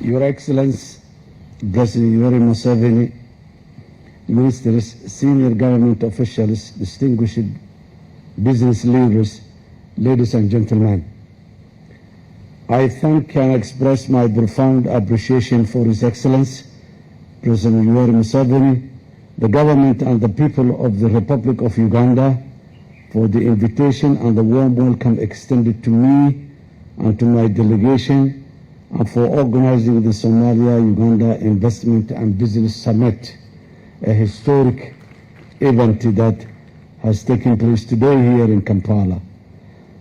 Your Excellency, President Yoweri Museveni, ministers, senior government officials, distinguished business leaders, ladies and gentlemen. I thank and express my profound appreciation for His Excellency, President Yoweri Museveni, the government and the people of the Republic of Uganda for the invitation and the warm welcome extended to me and to my delegation, and for organizing the Somalia-Uganda Investment and Business Summit, a historic event that has taken place today here in Kampala.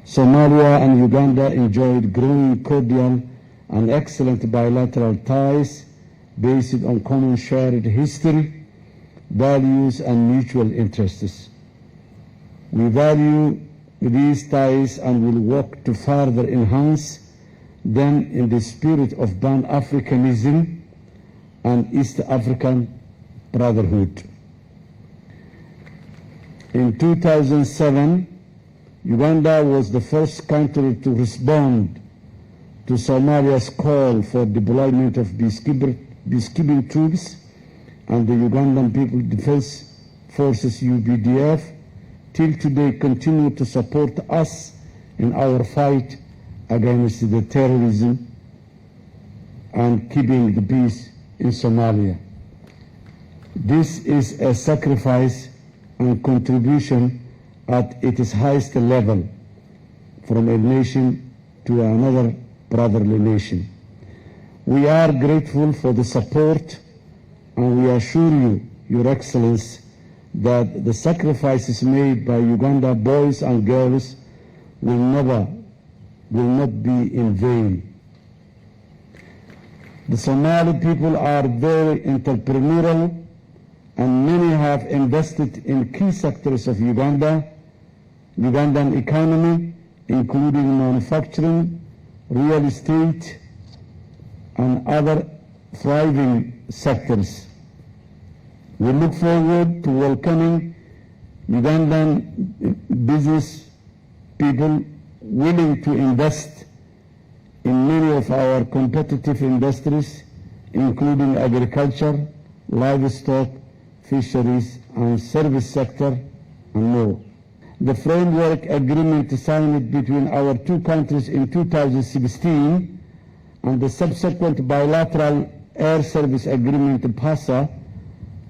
Somalia and Uganda enjoyed growing cordial and excellent bilateral ties based on common shared history, values, and mutual interests. We value these ties and will work to further enhance them in the spirit of Pan-Africanism and East African brotherhood. In 2007, Uganda was the first country to respond to Somalia's call for deployment of peacekeeping troops, and the Ugandan People Defense Forces UPDF till today continue to support us in our fight against the terrorism and keeping the peace in Somalia. This is a sacrifice and contribution at its highest level from a nation to another brotherly nation. We are grateful for the support, and we assure you, Your Excellency, that the sacrifices made by Uganda boys and girls will not be in vain. The Somali people are very entrepreneurial, and many have invested in key sectors of Ugandan economy, including manufacturing, real estate, and other thriving sectors. We look forward to welcoming Ugandan business people willing to invest in many of our competitive industries, including agriculture, livestock, fisheries, and service sector, and more. The framework agreement signed between our two countries in 2016 and the subsequent bilateral air service agreement, PASA,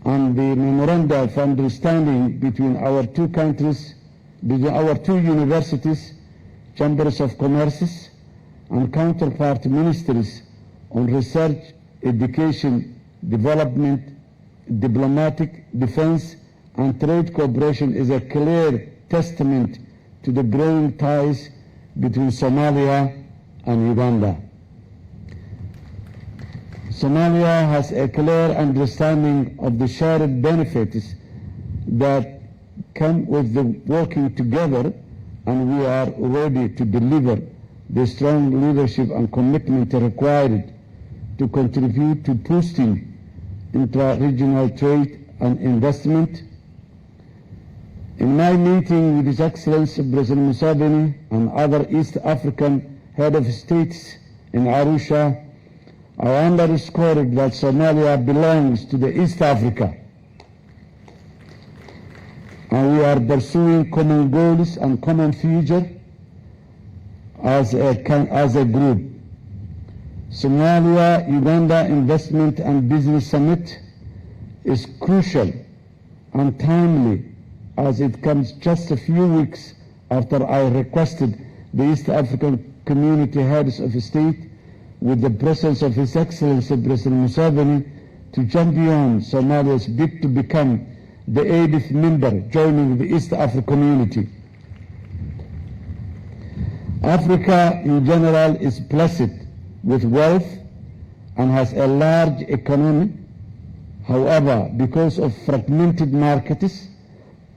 and the memoranda of understanding between our two countries, between our two universities, chambers of commerce, and counterpart ministries on research, education, development, diplomatic, defense, and trade cooperation is a clear testament to the growing ties between Somalia and Uganda. Somalia has a clear understanding of the shared benefits that come with the working together, and we are ready to deliver the strong leadership and commitment required to contribute to boosting intra-regional trade and investment. In my meeting with His Excellency President Museveni and other East African head of states in Arusha, I underscored that Somalia belongs to the East Africa, and we are pursuing common goals and common future as a group. Somalia-Uganda Investment and Business Summit is crucial and timely, as it comes just a few weeks after I requested the East African Community Heads of State, with the presence of His Excellency President Museveni, to champion Somalia's bid to become the 80th member joining the East African Community. Africa in general is blessed with wealth and has a large economy. However, because of fragmented markets,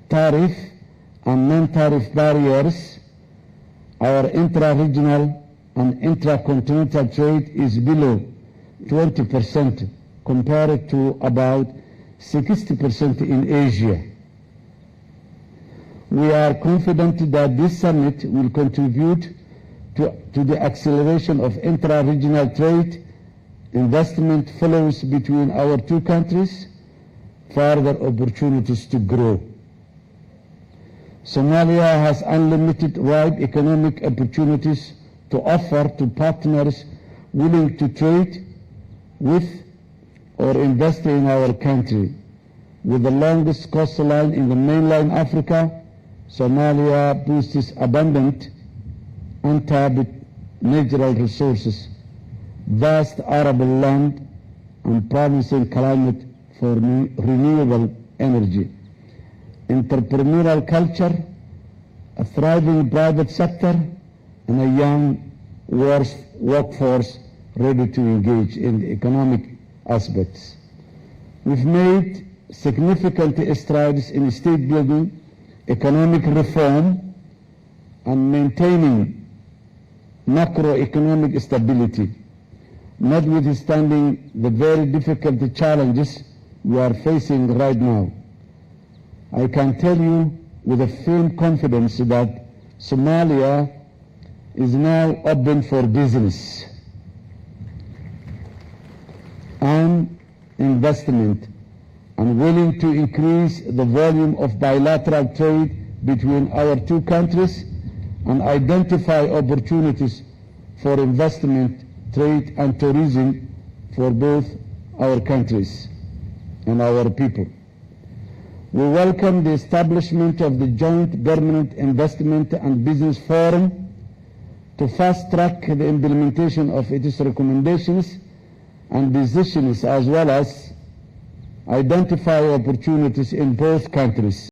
tariff and non-tariff barriers, our intra-regional and intra-continental trade is below 20% compared to about 60% in Asia. We are confident that this summit will contribute to the acceleration of intra-regional trade investment flows between our two countries, further opportunities to grow. Somalia has unlimited wide economic opportunities to offer to partners willing to trade with or invest in our country. With the longest coastline in the mainland Africa, Somalia boasts abundant, untapped natural resources, vast arable land, and promising climate for renewable energy, entrepreneurial culture, a thriving private sector, and a young workforce ready to engage in the economic aspects. We've made significant strides in state building, economic reform, and maintaining macroeconomic stability, notwithstanding the very difficult challenges we are facing right now. I can tell you with a firm confidence that Somalia is now open for business and investment and willing to increase the volume of bilateral trade between our two countries and identify opportunities for investment, trade, and tourism for both our countries and our people. We welcome the establishment of the Joint Permanent Investment and Business Forum to fast-track the implementation of its recommendations and decisions, as well as identify opportunities in both countries.